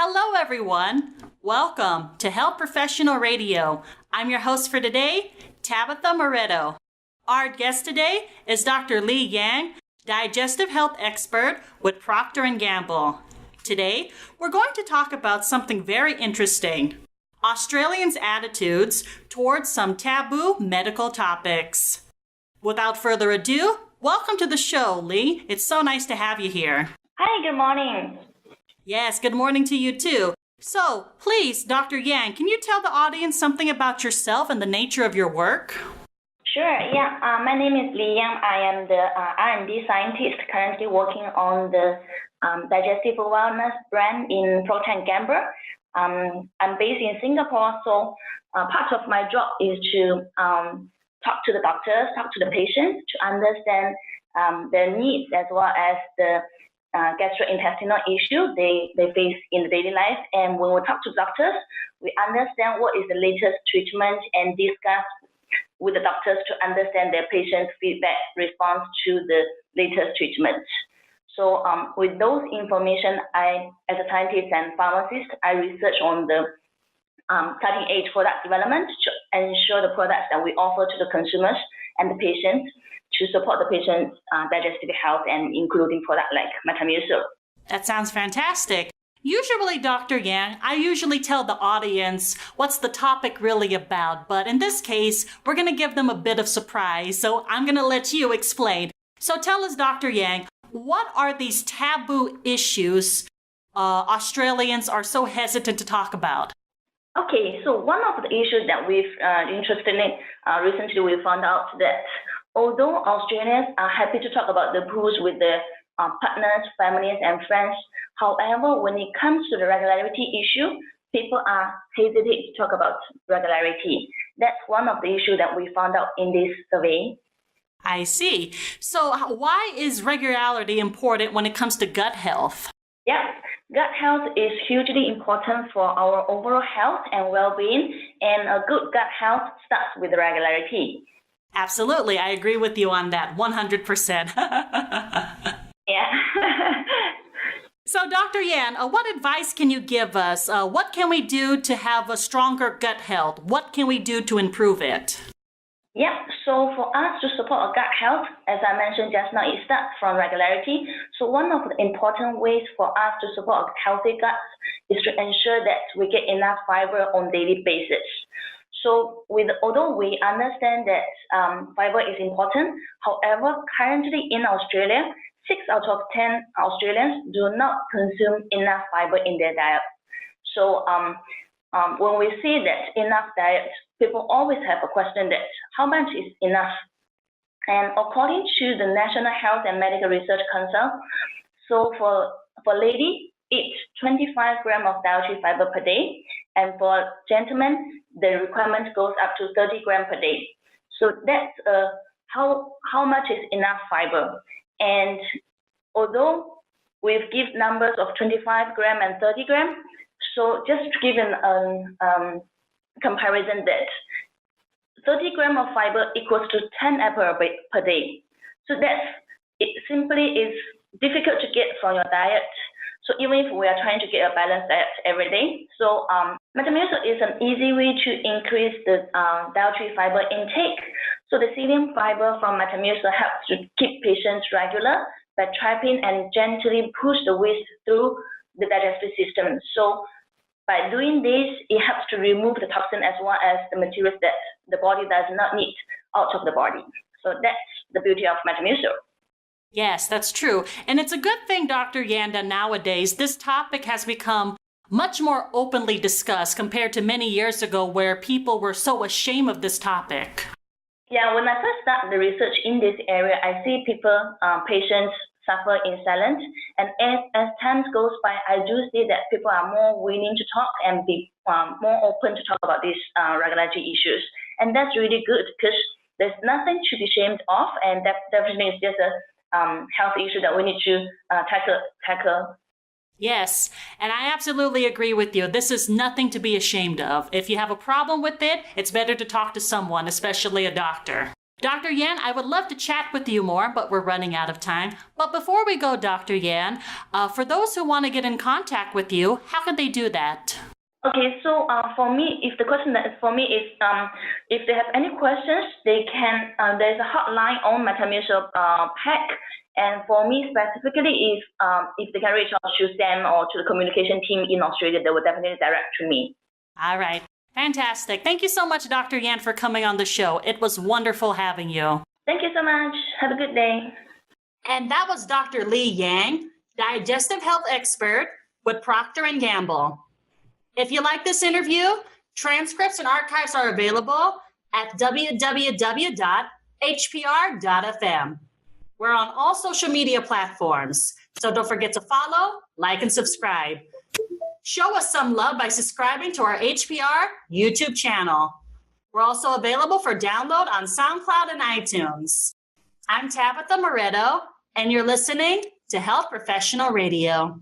Hello, everyone. Welcome to Health Professional Radio. I'm your host for today, Tabitha Moretto. Our guest today is Dr. Lee Yang, digestive health expert with Procter & Gamble. Today, we're going to talk about something very interesting, Australians' attitudes towards some taboo medical topics. Without further ado, welcome to the show, Lee. It's so nice to have you here. Hi, good morning. Yes, good morning to you too. So, please, Dr. Yang, can you tell the audience something about yourself and the nature of your work? Sure, yeah. My name is Li Yang. I am the R&D scientist currently working on the digestive wellness brand in Procter & Gamble. I'm based in Singapore, so part of my job is to talk to the doctors, talk to the patients to understand their needs as well as the gastrointestinal issue they face in the daily life. And when we talk to doctors, we understand what is the latest treatment and discuss with the doctors to understand their patients' feedback response to the latest treatment. So with those information, I, as a scientist and pharmacist, I research on the cutting edge product development to ensure the products that we offer to the consumers and the patients to support the patient's digestive health, and including products like Metamucil. That sounds fantastic. Usually, Dr. Yang, I usually tell the audience what's the topic really about, but in this case, we're going to give them a bit of surprise, so I'm going to let you explain. So tell us, Dr. Yang, what are these taboo issues Australians are so hesitant to talk about? Okay, so one of the issues that we've interestingly recently we found out that although Australians are happy to talk about the poos with their partners, families, and friends, however, when it comes to the regularity issue, people are hesitant to talk about regularity. That's one of the issues that we found out in this survey. I see. So why is regularity important when it comes to gut health? Yeah, gut health is hugely important for our overall health and well-being, and a good gut health starts with regularity. Absolutely. I agree with you on that 100%. Yeah. So, Dr. Yan, what advice can you give us? What can we do to have a stronger gut health? What can we do to improve it? Yeah, so for us to support our gut health, as I mentioned just now, it starts from regularity. So one of the important ways for us to support a healthy gut is to ensure that we get enough fiber on a daily basis. So although we understand that fiber is important, however, currently in Australia, 6 out of 10 Australians do not consume enough fiber in their diet. So when we say that enough diet, people always have a question that how much is enough? And according to the National Health and Medical Research Council, so for lady, eat 25 grams of dietary fiber per day, and for gentlemen, the requirement goes up to 30 grams per day. So that's how much is enough fiber. And although we've given numbers of 25 grams and 30 grams, so just to give a comparison that 30 grams of fiber equals to 10 apples per day. So it simply is difficult to get from your diet. So even if we are trying to get a balanced diet every day, so Metamucil is an easy way to increase the dietary fiber intake. So the psyllium fiber from Metamucil helps to keep patients regular by trapping and gently push the waste through the digestive system. So by doing this, it helps to remove the toxin as well as the materials that the body does not need out of the body. So that's the beauty of Metamucil. Yes, that's true. And it's a good thing, Dr. Yanda, nowadays this topic has become much more openly discussed compared to many years ago where people were so ashamed of this topic. Yeah, when I first started the research in this area, I see people, patients suffer in silence. And as time goes by, I do see that people are more willing to talk and be more open to talk about these regularity issues. And that's really good because there's nothing to be ashamed of, and that definitely is just a health issue that we need to tackle. Yes, and I absolutely agree with you. This is nothing to be ashamed of. If you have a problem with it, it's better to talk to someone, especially a doctor. Dr. Yan, I would love to chat with you more, but we're running out of time. But before we go, Dr. Yan, for those who want to get in contact with you, how can they do that? Okay, so for me, if the question that is for me is if they have any questions, they can. There's a hotline on Metamucil pack, and for me specifically, if they can reach out to Sam or to the communication team in Australia, they will definitely direct to me. All right, fantastic. Thank you so much, Dr. Yan, for coming on the show. It was wonderful having you. Thank you so much. Have a good day. And that was Dr. Li Yang, digestive health expert with Procter & Gamble. If you like this interview, transcripts and archives are available at www.hpr.fm. We're on all social media platforms, so don't forget to follow, like, and subscribe. Show us some love by subscribing to our HPR YouTube channel. We're also available for download on SoundCloud and iTunes. I'm Tabitha Moretto, and you're listening to Health Professional Radio.